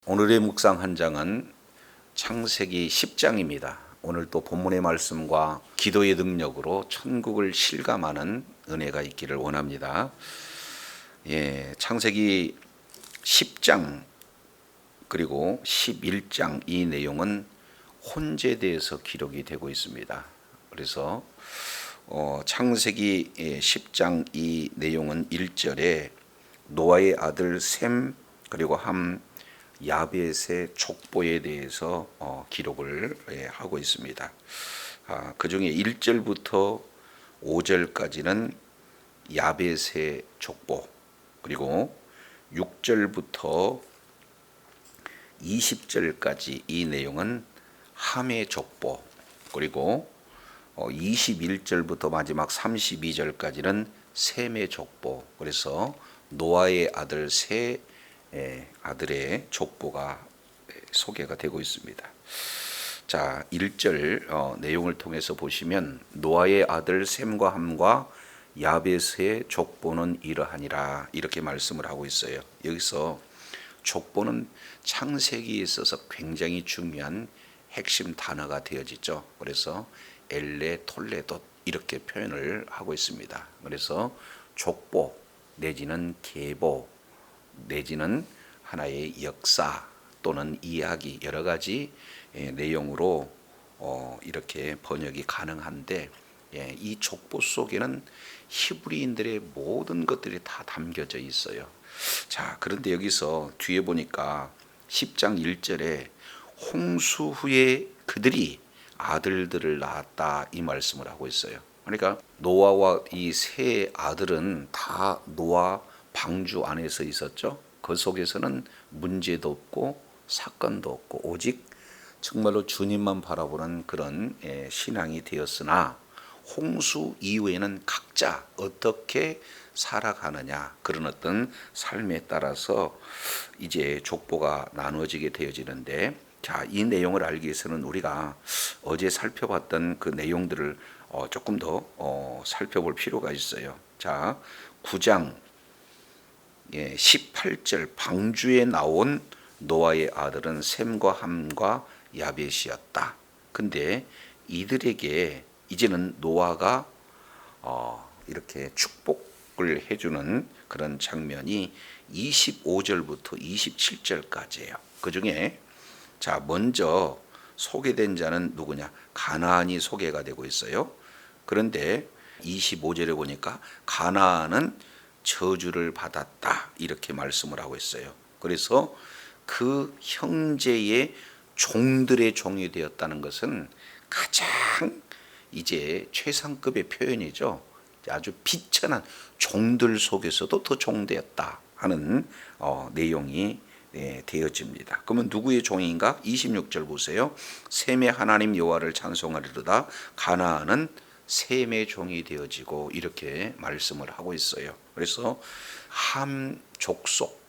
오늘의 묵상 한 장은 창세기 10장입니다. 오늘 또 본문의 말씀과 기도의 능력으로 천국을 실감하는 은혜가 있기를 원합니다. 창세기 10장 그리고 11장 이 내용은 혼재에 대해서 기록이 되고 있습니다. 그래서 창세기 10장 이 내용은 1절에 노아의 아들 셈 그리고 함 야벳의 족보에 대해서 기록을 하고 있습니다. 그 중에 1절부터 5절까지는 야벳의 족보, 그리고 6절부터 20절까지 이 내용은 함의 족보, 그리고 21절부터 마지막 32절까지는 셈의 족보. 그래서 노아의 아들 세 아들의 족보가 소개가 되고 있습니다. 자, 1절 내용을 통해서 보시면 노아의 아들 셈과 함과 야벳의 족보는 이러하니라 이렇게 말씀을 하고 있어요. 여기서 족보는 창세기에 있어서 굉장히 중요한 핵심 단어가 되어지죠. 그래서 엘레 톨레돗 이렇게 표현을 하고 있습니다. 그래서 족보 내지는 계보 내지는 하나의 역사 또는 이야기 여러 가지 내용으로 이렇게 번역이 가능한데 이 족보 속에는 히브리인들의 모든 것들이 다 담겨져 있어요. 자, 그런데 여기서 뒤에 보니까 10장 1절에 홍수 후에 그들이 아들들을 낳았다 이 말씀을 하고 있어요. 그러니까 노아와 이 세 아들은 다 노아 방주 안에서 있었죠. 그 속에서는 문제도 없고 사건도 없고 오직 정말로 주님만 바라보는 그런 신앙이 되었으나 홍수 이후에는 각자 어떻게 살아가느냐 그런 어떤 삶에 따라서 이제 족보가 나누어지게 되어지는데, 자, 이 내용을 알기 위해서는 우리가 어제 살펴봤던 그 내용들을 조금 더 살펴볼 필요가 있어요. 자, 9장 18절 방주에 나온 노아의 아들은 셈과 함과 야벳이었다. 근데 이들에게 이제는 노아가 이렇게 축복을 해주는 그런 장면이 25절부터 27절까지예요. 그 중에 자, 먼저 소개된 자는 누구냐? 가나안이 소개가 되고 있어요. 그런데 25절에 보니까 가나안은 저주를 받았다 이렇게 말씀을 하고 있어요. 그래서 그 형제의 종들의 종이 되었다는 것은 가장 이제 최상급의 표현이죠. 아주 비천한 종들 속에서도 더 종되었다 하는 내용이 되어집니다. 그러면 누구의 종인가? 26절 보세요. 셈의 하나님 여호와를 찬송하리로다. 가나안은 셈의 종이 되어지고 이렇게 말씀을 하고 있어요. 그래서 함 족속,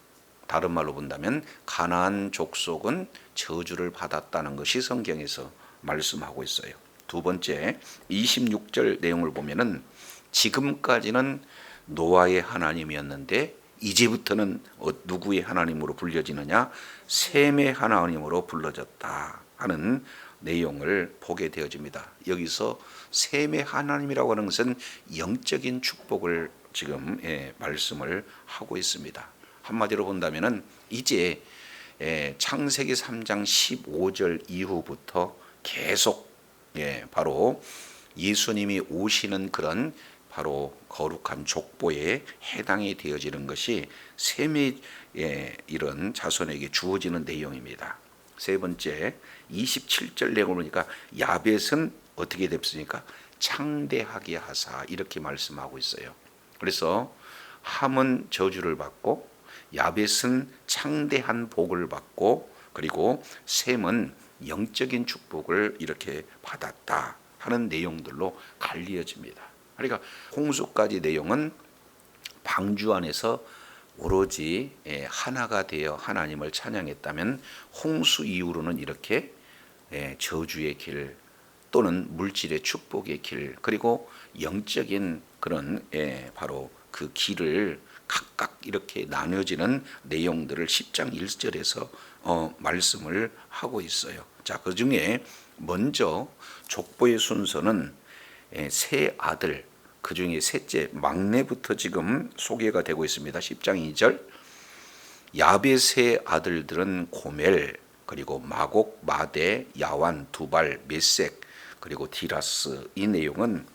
다른 말로 본다면 가나안 족속은 저주를 받았다는 것이 성경에서 말씀하고 있어요. 두 번째 26절 내용을 보면은 지금까지는 노아의 하나님이었는데 이제부터는 누구의 하나님으로 불려지느냐? 셈의 하나님으로 불러졌다 하는 내용을 보게 되어집니다. 여기서 셈의 하나님이라고 하는 것은 영적인 축복을 지금 말씀을 하고 있습니다. 한마디로 본다면은 이제 창세기 3장 15절 이후부터 계속 바로 예수님이 오시는 그런 바로 거룩한 족보에 해당이 되어지는 것이 셈의 이런 자손에게 주어지는 내용입니다. 세 번째 27절 내용을 보니까 야벳은 어떻게 됐습니까? 창대하게 하사 이렇게 말씀하고 있어요. 그래서 함은 저주를 받고 야벳은 창대한 복을 받고 그리고 셈은 영적인 축복을 이렇게 받았다 하는 내용들로 갈리어집니다. 그러니까 홍수까지 내용은 방주 안에서 오로지 하나가 되어 하나님을 찬양했다면 홍수 이후로는 이렇게 저주의 길 또는 물질의 축복의 길 그리고 영적인 그런 바로 그 길을 각각 이렇게 나뉘어지는 내용들을 10장 1절에서 말씀을 하고 있어요. 자, 그 중에 먼저 족보의 순서는 세 아들, 그 중에 셋째 막내부터 지금 소개가 되고 있습니다. 10장 2절. 야벳의 아들들은 고멜, 그리고 마곡, 마대, 야완, 두발, 메색, 그리고 디라스. 이 내용은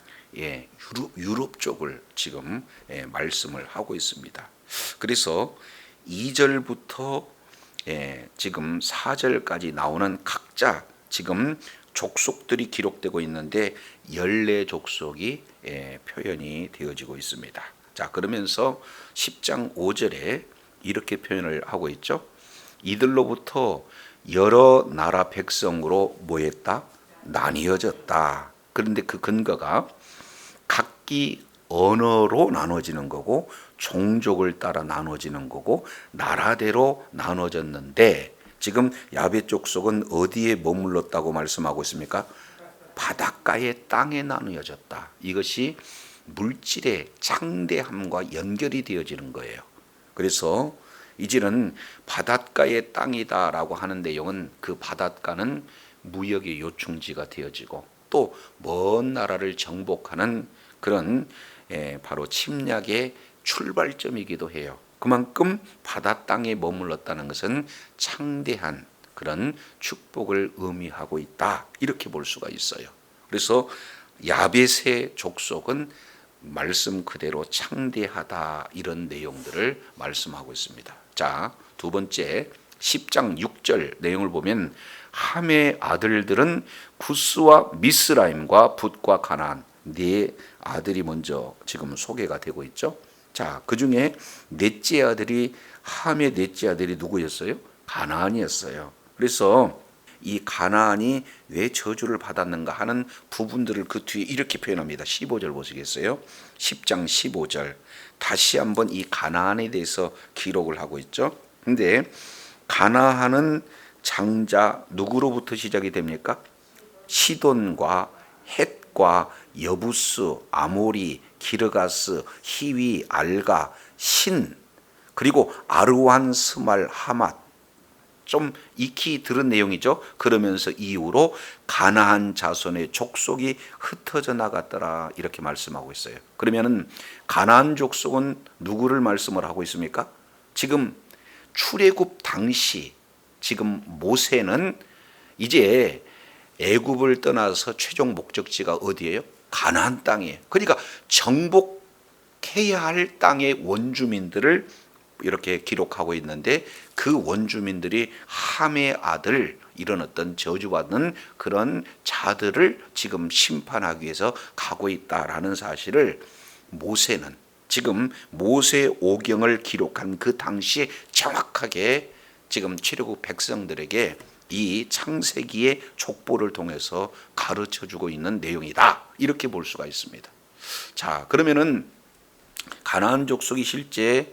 유럽 쪽을 지금 말씀을 하고 있습니다. 그래서 2절부터 지금 4절까지 나오는 각자 지금 족속들이 기록되고 있는데 14족속이 표현이 되어지고 있습니다. 자, 그러면서 10장 5절에 이렇게 표현을 하고 있죠. 이들로부터 여러 나라 백성으로 뭐했다? 나뉘어졌다. 그런데 그 근거가 각기 언어로 나눠지는 거고 종족을 따라 나눠지는 거고 나라대로 나눠졌는데 지금 야벳 족속은 어디에 머물렀다고 말씀하고 있습니까? 바닷가의 땅에 나누어졌다. 이것이 물질의 창대함과 연결이 되어지는 거예요. 그래서 이제는 바닷가의 땅이다라고 하는 내용은 그 바닷가는 무역의 요충지가 되어지고 또 먼 나라를 정복하는 그런 바로 침략의 출발점이기도 해요. 그만큼 바다 땅에 머물렀다는 것은 창대한 그런 축복을 의미하고 있다. 이렇게 볼 수가 있어요. 그래서 야벳의 족속은 말씀 그대로 창대하다 이런 내용들을 말씀하고 있습니다. 자, 두 번째 10장 6절 내용을 보면 함의 아들들은 구스와 미스라임과 붓과 가나안 네 아들이 먼저 지금 소개가 되고 있죠. 자, 그 중에 넷째 아들이 함의 넷째 아들이 누구였어요? 가나안이었어요. 그래서 이 가나안이 왜 저주를 받았는가 하는 부분들을 그 뒤에 이렇게 표현합니다. 15절 보시겠어요? 10장 15절 다시 한번 이 가나안에 대해서 기록을 하고 있죠. 근데 가나안은 장자 누구로부터 시작이 됩니까? 시돈과 헷과 여부스, 아모리, 기르가스, 히위, 알가, 신, 그리고 아르완, 스말, 하맛. 좀 익히 들은 내용이죠. 그러면서 이후로 가나안 자손의 족속이 흩어져 나갔더라 이렇게 말씀하고 있어요. 그러면은 가나안 족속은 누구를 말씀을 하고 있습니까? 지금 출애굽 당시 지금 모세는 이제 애굽을 떠나서 최종 목적지가 어디예요? 가나안 땅이에요. 그러니까 정복해야 할 땅의 원주민들을 이렇게 기록하고 있는데 그 원주민들이 함의 아들 이런 어떤 저주받는 그런 자들을 지금 심판하기 위해서 가고 있다라는 사실을 모세는 지금 모세 오경을 기록한 그 당시에 정확하게 지금 출애굽 백성들에게 이 창세기의 족보를 통해서 가르쳐주고 있는 내용이다 이렇게 볼 수가 있습니다. 자, 그러면은 가나안 족속이 실제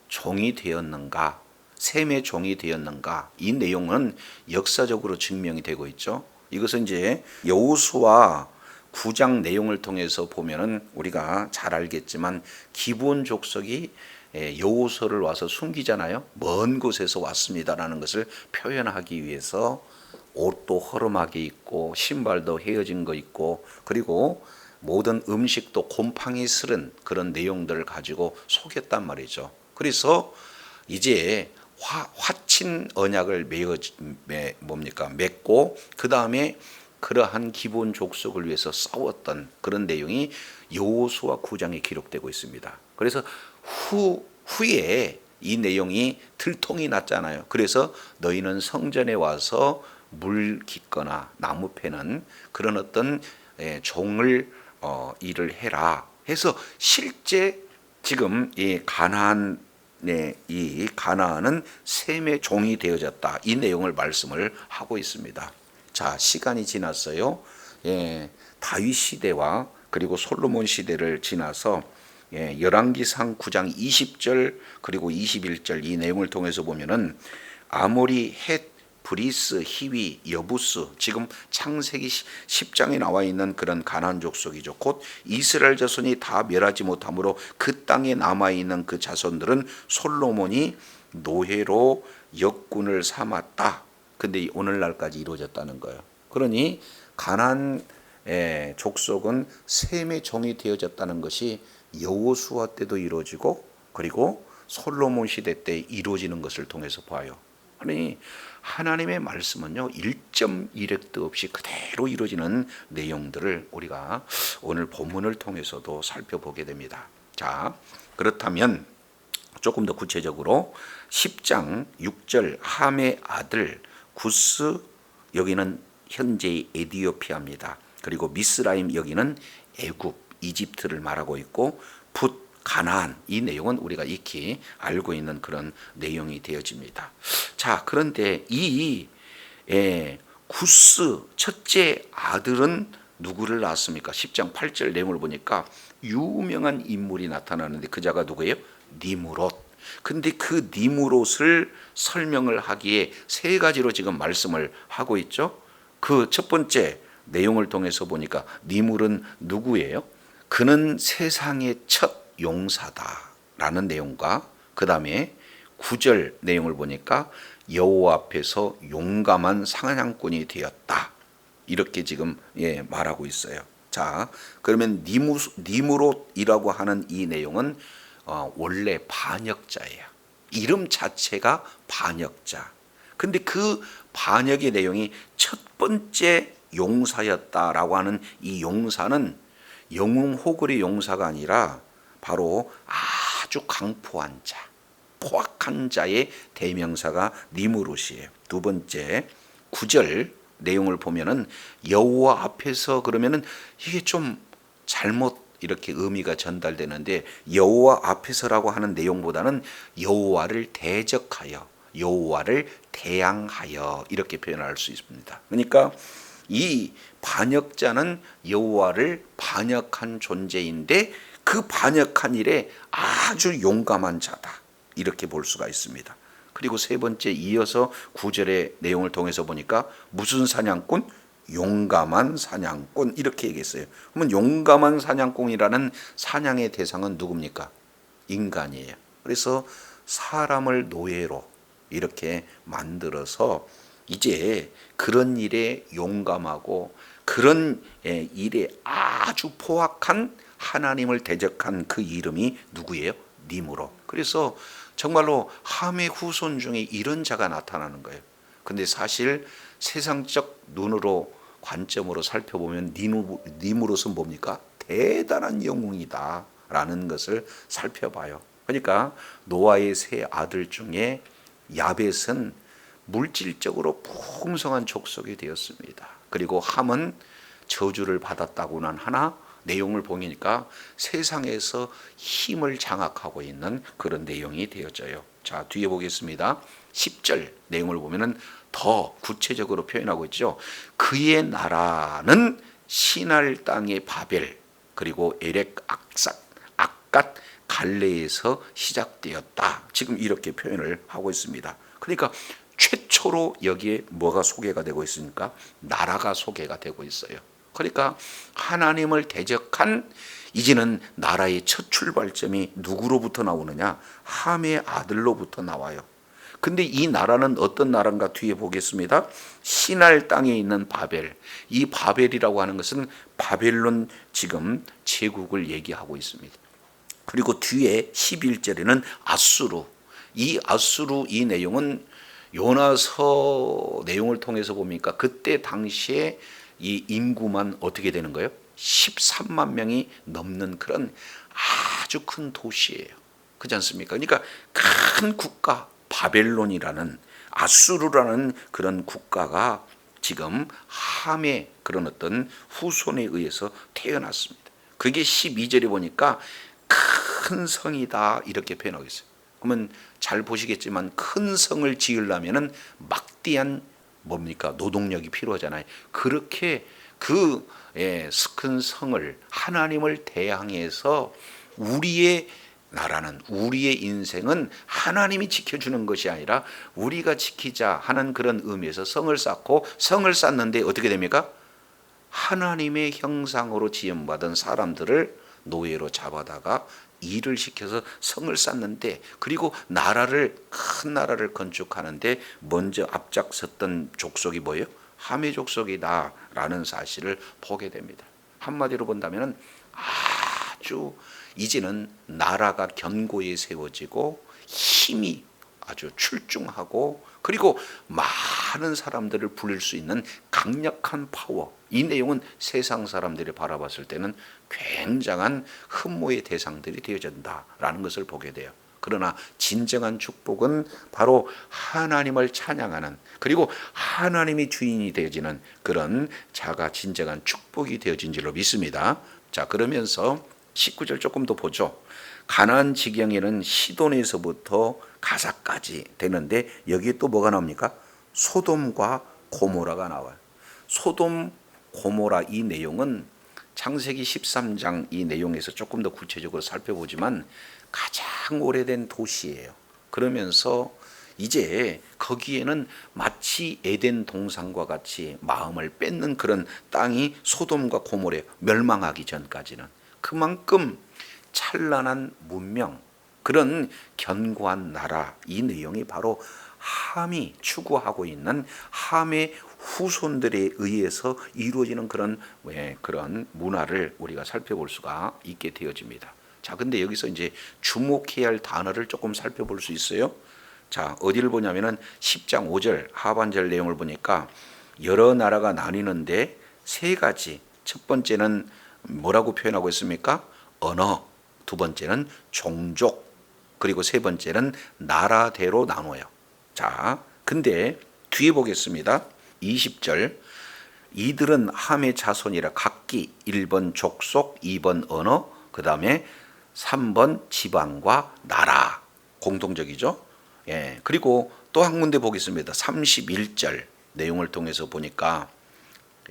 종이 되었는가, 셈의 종이 되었는가, 이 내용은 역사적으로 증명이 되고 있죠. 이것은 이제 여호수아 9장 내용을 통해서 보면은 우리가 잘 알겠지만 기브온 족속이 여호수아를 와서 숨기잖아요. 먼 곳에서 왔습니다라는 것을 표현하기 위해서 옷도 허름하게 입고 신발도 헤어진 거 입고 그리고 모든 음식도 곰팡이 스른 그런 내용들을 가지고 속였단 말이죠. 그래서 이제 화친 언약을 맺고 그 다음에 그러한 기본 족속을 위해서 싸웠던 그런 내용이 여호수아 9장에 기록되고 있습니다. 그래서 후에 이 내용이 들통이 났잖아요. 그래서 너희는 성전에 와서 물 깃거나 나무 패는 그런 어떤 종을 일을 해라 해서 실제 지금 이 가나안의 이 가나안은 셈의 종이 되어졌다 이 내용을 말씀을 하고 있습니다. 자, 시간이 지났어요. 다윗 시대와 그리고 솔로몬 시대를 지나서 열왕기상 9장 20절 그리고 21절 이 내용을 통해서 보면은 아모리, 헷, 브리스, 히위, 여부스, 지금 창세기 10장에 나와 있는 그런 가나안 족속이죠. 곧 이스라엘 자손이 다 멸하지 못하므로 그 땅에 남아 있는 그 자손들은 솔로몬이 노예로 역군을 삼았다. 근데 오늘날까지 이루어졌다는 거예요. 그러니 가나안 족속은 셈의 종이 되어졌다는 것이 여호수아 때도 이루어지고 그리고 솔로몬 시대 때 이루어지는 것을 통해서 봐요. 아니 하나님의 말씀은요 1.1획도 없이 그대로 이루어지는 내용들을 우리가 오늘 본문을 통해서도 살펴보게 됩니다. 자, 그렇다면 조금 더 구체적으로 10장 6절 함의 아들 구스, 여기는 현재의 에디오피아입니다. 그리고 미스라임, 여기는 애굽, 이집트를 말하고 있고 붓, 가나안, 이 내용은 우리가 익히 알고 있는 그런 내용이 되어집니다. 자, 그런데 이 구스 첫째 아들은 누구를 낳았습니까? 10장 8절 내용을 보니까 유명한 인물이 나타나는데 그 자가 누구예요? 니므롯. 근데 그 니므롯을 설명을 하기에 세 가지로 지금 말씀을 하고 있죠. 그 첫 번째 내용을 통해서 보니까 니므롯은 누구예요? 그는 세상의 첫 용사다라는 내용과 그 다음에 9절 내용을 보니까 여호와 앞에서 용감한 사냥꾼이 되었다. 이렇게 지금 말하고 있어요. 자, 그러면 니므롯이라고 하는 이 내용은 원래 반역자예요. 이름 자체가 반역자. 근데 그 반역의 내용이 첫 번째 용사였다라고 하는 이 용사는 영웅 호글의 용사가 아니라 바로 아주 강포한 자, 포악한 자의 대명사가 니므롯이에요. 두 번째 9절 내용을 보면은 여호와 앞에서, 그러면은 이게 좀 잘못 이렇게 의미가 전달되는데 여호와 앞에서라고 하는 내용보다는 여호와를 대적하여, 여호와를 대항하여 이렇게 표현할 수 있습니다. 그러니까 이 반역자는 여호와를 반역한 존재인데 그 반역한 일에 아주 용감한 자다, 이렇게 볼 수가 있습니다. 그리고 세 번째 이어서 9절의 내용을 통해서 보니까 무슨 사냥꾼? 용감한 사냥꾼, 이렇게 얘기했어요. 그러면 용감한 사냥꾼이라는 사냥의 대상은 누굽니까? 인간이에요. 그래서 사람을 노예로 이렇게 만들어서 이제 그런 일에 용감하고 그런 일에 아주 포악한 하나님을 대적한 그 이름이 누구예요? 니므롯. 그래서 정말로 함의 후손 중에 이런 자가 나타나는 거예요. 근데 사실 세상적 눈으로 관점으로 살펴보면 니므롯은 뭡니까? 대단한 영웅이다 라는 것을 살펴봐요. 그러니까 노아의 세 아들 중에 야벳은 물질적으로 풍성한 족속이 되었습니다. 그리고 함은 저주를 받았다고는 하나 내용을 보니까 세상에서 힘을 장악하고 있는 그런 내용이 되어져요. 자, 뒤에 보겠습니다. 10절 내용을 보면은 더 구체적으로 표현하고 있죠. 그의 나라는 시날 땅의 바벨, 그리고 에렉 악갓 갈레에서 시작되었다. 지금 이렇게 표현을 하고 있습니다. 그러니까 최초로 여기에 뭐가 소개가 되고 있으니까 나라가 소개가 되고 있어요. 그러니까 하나님을 대적한 이제는 나라의 첫 출발점이 누구로부터 나오느냐? 함의 아들로부터 나와요. 근데 이 나라는 어떤 나라인가 뒤에 보겠습니다. 시날 땅에 있는 바벨. 이 바벨이라고 하는 것은 바벨론 지금 제국을 얘기하고 있습니다. 그리고 뒤에 11절에는 아수르. 이 아수르, 이 내용은 요나서 내용을 통해서 보니까 그때 당시에 이 인구만 어떻게 되는 거예요? 13만 명이 넘는 그런 아주 큰 도시예요. 그렇지 않습니까? 그러니까 큰 국가 바벨론이라는, 아수르라는 그런 국가가 지금 함의 그런 어떤 후손에 의해서 태어났습니다. 그게 12절에 보니까 큰 성이다 이렇게 표현하고 있어요. 그러면 잘 보시겠지만 큰 성을 지으려면은 막대한 뭡니까? 노동력이 필요하잖아요. 그렇게 그 큰 성을, 하나님을 대항해서 우리의 나라는 우리의 인생은 하나님이 지켜주는 것이 아니라 우리가 지키자 하는 그런 의미에서 성을 쌓고 성을 쌓는데 어떻게 됩니까? 하나님의 형상으로 지음받은 사람들을 노예로 잡아다가 일을 시켜서 성을 쌓는데 그리고 나라를 큰 나라를 건축하는데 먼저 앞장섰던 족속이 뭐예요? 함의 족속이다라는 사실을 보게 됩니다. 한마디로 본다면 아주 이제는 나라가 견고히 세워지고 힘이 아주 출중하고 그리고 많은 사람들을 부릴 수 있는 강력한 파워. 이 내용은 세상 사람들이 바라봤을 때는 굉장한 흠모의 대상들이 되어진다라는 것을 보게 돼요. 그러나 진정한 축복은 바로 하나님을 찬양하는 그리고 하나님이 주인이 되어지는 그런 자가 진정한 축복이 되어진 줄로 믿습니다. 자, 그러면서 19절 조금 더 보죠. 가나안 지경에는 시돈에서부터 가사까지 되는데 여기에 또 뭐가 나옵니까? 소돔과 고모라가 나와요. 소돔, 고모라 이 내용은 창세기 13장 이 내용에서 조금 더 구체적으로 살펴보지만 가장 오래된 도시예요. 그러면서 이제 거기에는 마치 에덴 동산과 같이 마음을 뺏는 그런 땅이 소돔과 고모래 멸망하기 전까지는 그만큼 찬란한 문명, 그런 견고한 나라, 이 내용이 바로 함이 추구하고 있는 함의 후손들에 의해서 이루어지는 그런 문화를 우리가 살펴볼 수가 있게 되어집니다. 자, 근데 여기서 이제 주목해야 할 단어를 조금 살펴볼 수 있어요. 자, 어디를 보냐면은 10장 5절 하반절 내용을 보니까 여러 나라가 나뉘는데 세 가지. 첫 번째는 뭐라고 표현하고 있습니까? 언어. 두 번째는 종족. 그리고 세 번째는 나라대로 나눠요. 자, 근데 뒤에 보겠습니다. 20절. 이들은 함의 자손이라 각기 1번 족속, 2번 언어, 그 다음에 3번 지방과 나라. 공통적이죠. 예. 그리고 또 한 군데 보겠습니다. 31절 내용을 통해서 보니까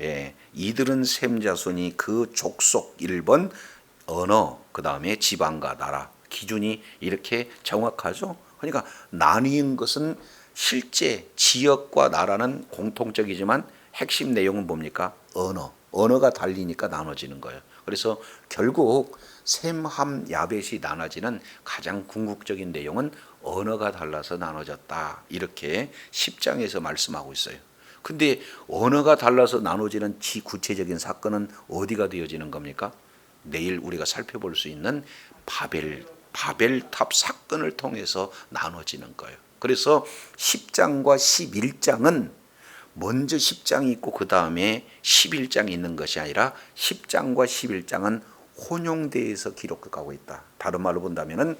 예, 이들은 셈 자손이 그 족속 1번 언어, 그 다음에 지방과 나라. 기준이 이렇게 정확하죠. 그러니까 나뉘는 것은 실제 지역과 나라는 공통적이지만 핵심 내용은 뭡니까? 언어가 달리니까 나눠지는 거예요. 그래서 결국 셈, 함, 야벳이 나눠지는 가장 궁극적인 내용은 언어가 달라서 나눠졌다. 이렇게 10장에서 말씀하고 있어요. 근데 언어가 달라서 나눠지는 구체적인 사건은 어디가 되어지는 겁니까? 내일 우리가 살펴볼 수 있는 바벨탑 사건을 통해서 나눠지는 거예요. 그래서 10장과 11장은 먼저 10장이 있고 그 다음에 11장이 있는 것이 아니라 10장과 11장은 혼용돼서 기록하고 있다. 다른 말로 본다면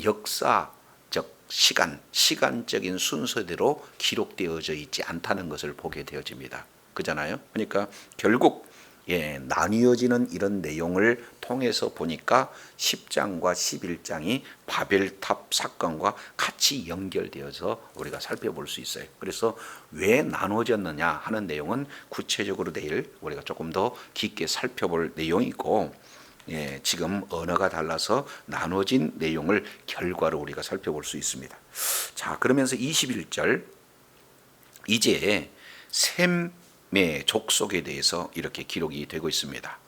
역사적 시간적인 순서대로 기록되어져 있지 않다는 것을 보게 되어집니다. 그잖아요. 그러니까 결국 나뉘어지는 이런 내용을 통해서 보니까 10장과 11장이 바벨탑 사건과 같이 연결되어서 우리가 살펴볼 수 있어요. 그래서 왜 나눠졌느냐 하는 내용은 구체적으로 내일 우리가 조금 더 깊게 살펴볼 내용이고, 지금 언어가 달라서 나눠진 내용을 결과로 우리가 살펴볼 수 있습니다. 자, 그러면서 21절 이제 셈의 족속에 대해서 이렇게 기록이 되고 있습니다.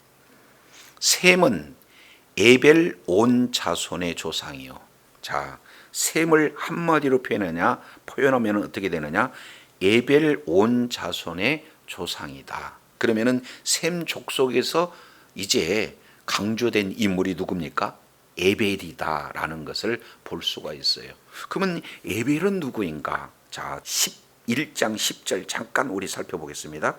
셈은 에벨 온 자손의 조상이요. 자, 셈을 한마디로 표현하면 어떻게 되느냐? 에벨 온 자손의 조상이다. 그러면은 셈 족속에서 이제 강조된 인물이 누굽니까? 에벨이다라는 것을 볼 수가 있어요. 그러면 에벨은 누구인가? 자, 11장 10절 잠깐 우리 살펴보겠습니다.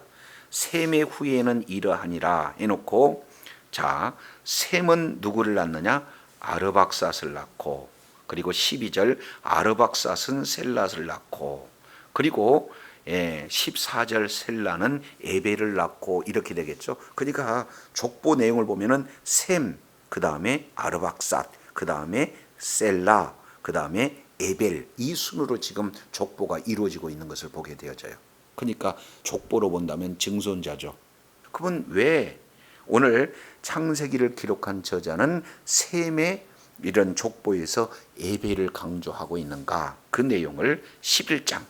셈의 후예는 이러하니라 해놓고, 자, 셈은 누구를 낳느냐? 아르박삿을 낳고, 그리고 12절 아르박삿은 셀랏을 낳고, 그리고 14절 셀라는 에벨을 낳고, 이렇게 되겠죠. 그러니까 족보 내용을 보면은 셈, 그 다음에 아르박삿, 그 다음에 셀라, 그 다음에 에벨, 이 순으로 지금 족보가 이루어지고 있는 것을 보게 되어져요. 그러니까 족보로 본다면 증손자죠. 그러면 왜 오늘 창세기를 기록한 저자는 셈의 이런 족보에서 에벨을 강조하고 있는가? 그 내용을 11장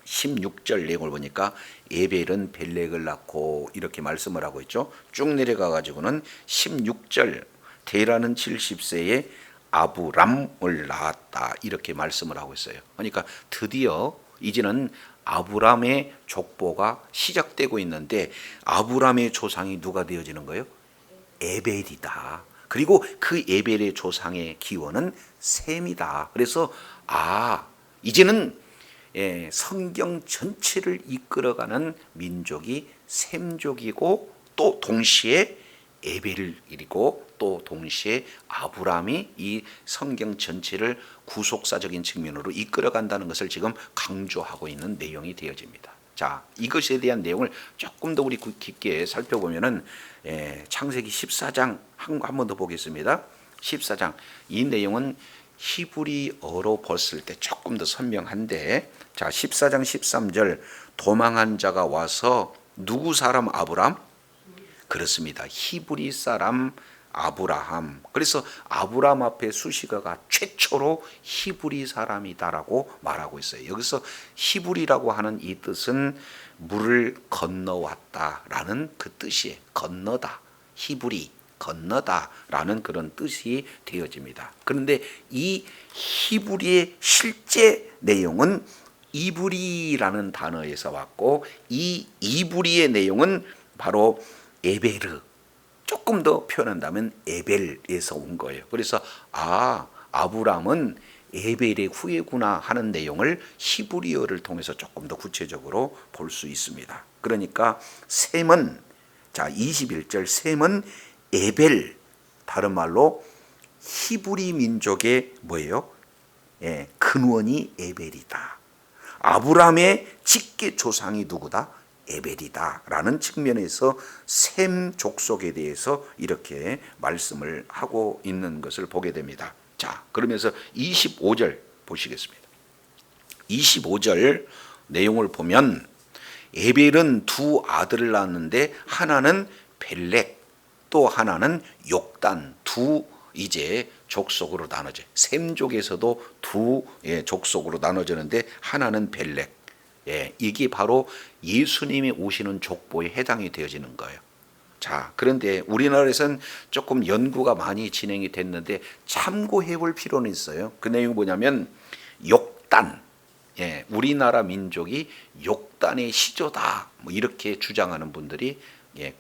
16절 내용을 보니까 에벨은 벨렉을 낳고 이렇게 말씀을 하고 있죠. 쭉 내려가 가지고는 16절 데라는 70세에 아브람을 낳았다 이렇게 말씀을 하고 있어요. 그러니까 드디어 이제는 아브람의 족보가 시작되고 있는데 아브람의 조상이 누가 되어지는 거예요? 에벨이다. 그리고 그 에벨의 조상의 기원은 셈이다. 그래서 이제는 성경 전체를 이끌어가는 민족이 셈족이고 또 동시에 에벨이고 또 동시에 아브람이 이 성경 전체를 구속사적인 측면으로 이끌어간다는 것을 지금 강조하고 있는 내용이 되어집니다. 자, 이것에 대한 내용을 조금 더 우리 깊게 살펴보면은 창세기 14장 한 번 더 보겠습니다. 14장 이 내용은 히브리어로 봤을 때 조금 더 선명한데, 자 14장 13절 도망한 자가 와서 누구 사람 아브람? 그렇습니다. 히브리 사람 아브라함. 그래서 아브라함 앞에 수식어가 최초로 히브리 사람이다라고 말하고 있어요. 여기서 히브리라고 하는 이 뜻은 물을 건너왔다라는 그 뜻이에요. 건너다. 히브리. 건너다라는 그런 뜻이 되어집니다. 그런데 이 히브리의 실제 내용은 이브리라는 단어에서 왔고 이 이브리의 내용은 바로 에베르, 조금 더 표현한다면 에벨에서 온 거예요. 그래서 아브람은 에벨의 후예구나 하는 내용을 히브리어를 통해서 조금 더 구체적으로 볼 수 있습니다. 그러니까 셈은, 자 21절 셈은 에벨, 다른 말로 히브리 민족의 뭐예요? 근원이 에벨이다. 아브람의 직계 조상이 누구다? 에벨이다 라는 측면에서 셈 족속에 대해서 이렇게 말씀을 하고 있는 것을 보게 됩니다. 자, 그러면서 25절 보시겠습니다. 25절 내용을 보면 에벨은 두 아들을 낳았는데 하나는 벨렉 또 하나는 욕단, 두 이제 족속으로 나눠져. 셈족에서도 두 족속으로 나눠지는데 하나는 벨렉. 이게 바로 예수님이 오시는 족보에 해당이 되어지는 거예요. 자, 그런데 우리나라에서는 조금 연구가 많이 진행이 됐는데 참고해 볼 필요는 있어요. 그 내용이 뭐냐면 욕단. 우리나라 민족이 욕단의 시조다. 뭐 이렇게 주장하는 분들이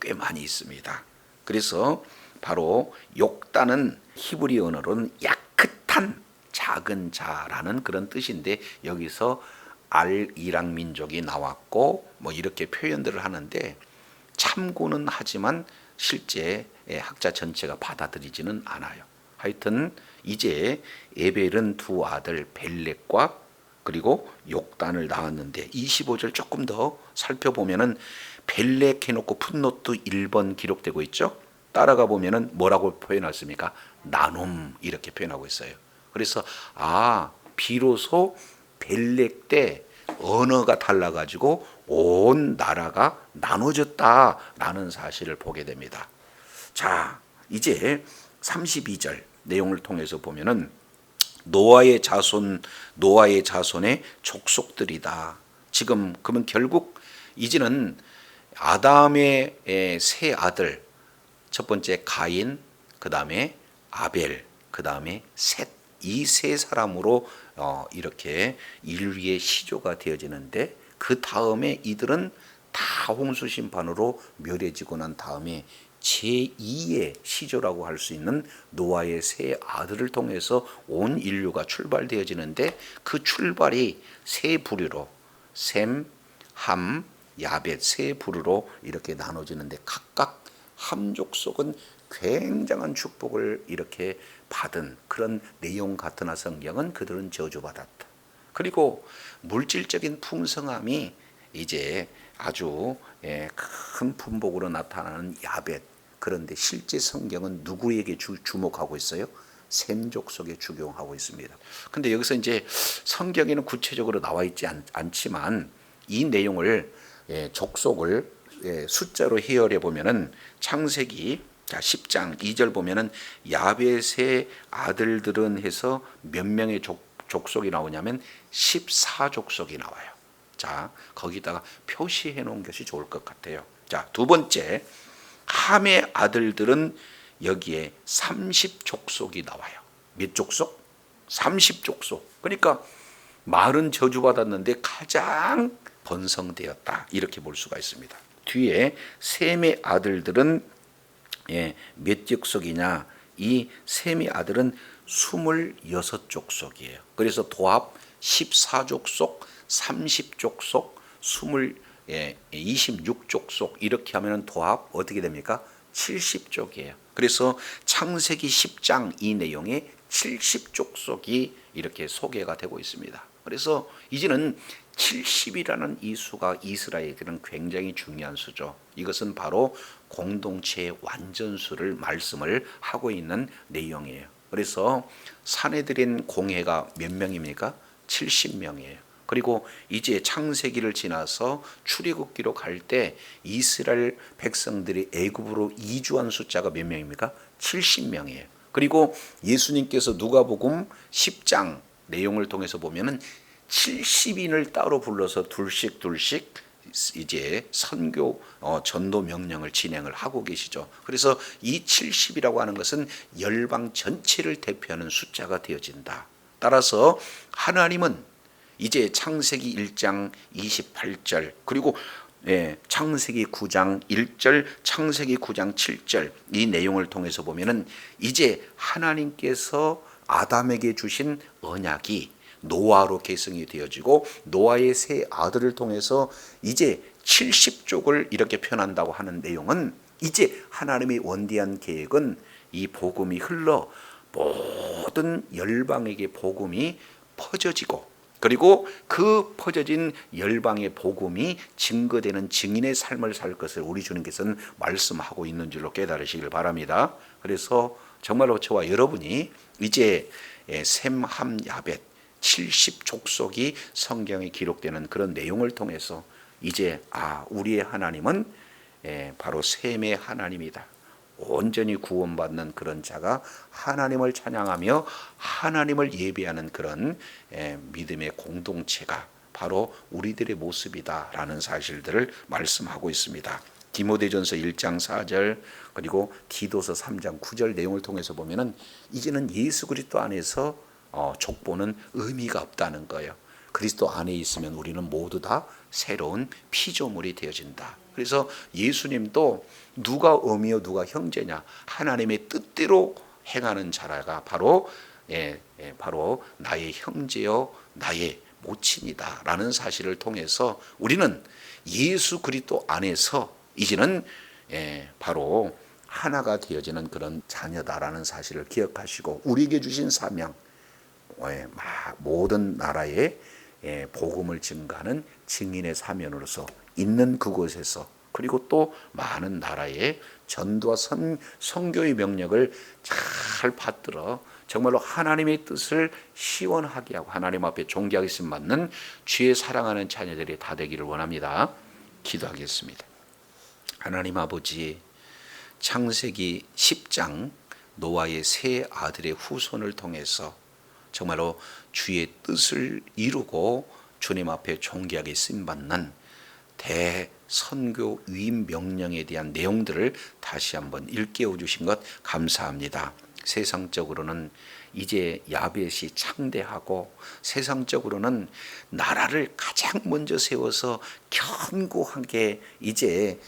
꽤 많이 있습니다. 그래서 바로 욕단은 히브리 언어로는 야크탄, 작은 자라는 그런 뜻인데 여기서 알이락 민족이 나왔고 뭐 이렇게 표현들을 하는데 참고는 하지만 실제 학자 전체가 받아들이지는 않아요. 하여튼 이제 에벨은 두 아들 벨렉과 그리고 욕단을 낳았는데 25절 조금 더 살펴보면은 벨렉 해놓고 풋노트 1번 기록되고 있죠. 따라가 보면은 뭐라고 표현했습니까? 나눔 이렇게 표현하고 있어요. 그래서 비로소 벨렉 때 언어가 달라가지고 온 나라가 나눠졌다라는 사실을 보게 됩니다. 자, 이제 32절 내용을 통해서 보면은 노아의 자손의 족속들이다. 지금 그러면 결국 이제는 아담의 세 아들, 첫 번째 가인, 그 다음에 아벨, 그 다음에 셋, 이 세 사람으로 이렇게 인류의 시조가 되어지는데 그 다음에 이들은 다 홍수 심판으로 멸해지고 난 다음에 제2의 시조라고 할 수 있는 노아의 세 아들을 통해서 온 인류가 출발되어지는데 그 출발이 세 부류로 셈, 함, 야벳 세 부류로 이렇게 나눠지는데 각각 함 족속은 굉장한 축복을 이렇게 받은 그런 내용 같으나 성경은 그들은 저주받았다. 그리고 물질적인 풍성함이 이제 아주 큰 분복으로 나타나는 야벳. 그런데 실제 성경은 누구에게 주목하고 있어요? 셈 족속에 주경하고 있습니다. 근데 여기서 이제 성경에는 구체적으로 나와 있지 않지만 이 내용을 족속을 숫자로 헤아려 보면은 창세기 자, 10장 2절 보면은 야벳의 아들들은 해서 몇 명의 족속이 나오냐면 14족속이 나와요. 자, 거기다가 표시해 놓은 것이 좋을 것 같아요. 자, 두 번째, 함의 아들들은 여기에 30족속이 나와요. 몇 족속? 30족속. 그러니까 말은 저주받았는데 가장 번성되었다, 이렇게 볼 수가 있습니다. 뒤에 셈의 아들들은 몇 족속이냐? 이 셈의 아들은 26족속이에요. 그래서 도합 14족속, 30족속, 26족속 이렇게 하면 도합 어떻게 됩니까? 70족이에요. 그래서 창세기 10장 이 내용에 70족속이 이렇게 소개가 되고 있습니다. 그래서 이제는 70이라는 이 수가 이스라엘에게는 굉장히 중요한 수죠. 이것은 바로 공동체의 완전수를 말씀을 하고 있는 내용이에요. 그래서 사내들인 공회가 몇 명입니까? 70명이에요. 그리고 이제 창세기를 지나서 출애굽기로 갈 때 이스라엘 백성들이 애굽으로 이주한 숫자가 몇 명입니까? 70명이에요. 그리고 예수님께서 누가복음 10장 내용을 통해서 보면은 70인을 따로 불러서 둘씩 이제 선교 전도 명령을 진행을 하고 계시죠. 그래서 이 70이라고 하는 것은 열방 전체를 대표하는 숫자가 되어진다. 따라서 하나님은 이제 창세기 1장 28절 그리고 창세기 9장 1절, 창세기 9장 7절 이 내용을 통해서 보면은 이제 하나님께서 아담에게 주신 언약이 노아로 계승이 되어지고 노아의 세 아들을 통해서 이제 70족을 이렇게 표현한다고 하는 내용은 이제 하나님의 원대한 계획은 이 복음이 흘러 모든 열방에게 복음이 퍼져지고 그리고 그 퍼져진 열방의 복음이 증거되는 증인의 삶을 살 것을 우리 주님께서는 말씀하고 있는 줄로 깨달으시길 바랍니다. 그래서 정말로 저와 여러분이 이제 셈, 함, 야벳 70족속이 성경에 기록되는 그런 내용을 통해서 이제 우리의 하나님은 바로 셈의 하나님이다. 온전히 구원받는 그런 자가 하나님을 찬양하며 하나님을 예배하는 그런 믿음의 공동체가 바로 우리들의 모습이다라는 사실들을 말씀하고 있습니다. 디모데전서 1장 4절 그리고 디도서 3장 9절 내용을 통해서 보면은 이제는 예수 그리스도 안에서 족보는 의미가 없다는 거예요. 그리스도 안에 있으면 우리는 모두 다 새로운 피조물이 되어진다. 그래서 예수님도 누가 어미요 누가 형제냐, 하나님의 뜻대로 행하는 자라가 바로 바로 나의 형제요 나의 모친이다라는 사실을 통해서 우리는 예수 그리스도 안에서 이제는 바로 하나가 되어지는 그런 자녀다라는 사실을 기억하시고 우리에게 주신 사명, 모든 나라에 복음을 증가하는 증인의 사명으로서 있는 그곳에서 그리고 또 많은 나라의 전도와 선교의 명령을 잘 받들어 정말로 하나님의 뜻을 시원하게 하고 하나님 앞에 존귀하게 받는 주의 사랑하는 자녀들이 다 되기를 원합니다. 기도하겠습니다. 하나님 아버지, 창세기 10장 노아의 세 아들의 후손을 통해서 정말로 주의 뜻을 이루고 주님 앞에 존귀하게 쓰임받는 대선교 위임 명령에 대한 내용들을 다시 한번 일깨워 주신 것 감사합니다. 세상적으로는 이제 야벳이 창대하고 세상적으로는 나라를 가장 먼저 세워서 견고하게 이제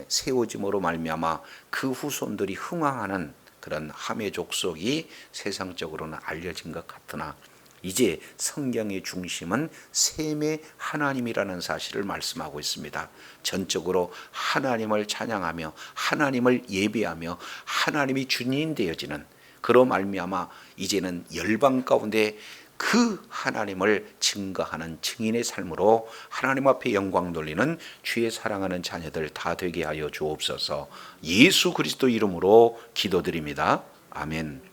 세워짐으로 말미암아 그 후손들이 흥왕하는 그런 함의 족속이 세상적으로는 알려진 것 같으나 이제 성경의 중심은 셈의 하나님이라는 사실을 말씀하고 있습니다. 전적으로 하나님을 찬양하며 하나님을 예배하며 하나님이 주인 되어지는 그로 말미암아 이제는 열방 가운데 그 하나님을 증거하는 증인의 삶으로 하나님 앞에 영광 돌리는 주의 사랑하는 자녀들 다 되게 하여 주옵소서. 예수 그리스도 이름으로 기도드립니다. 아멘.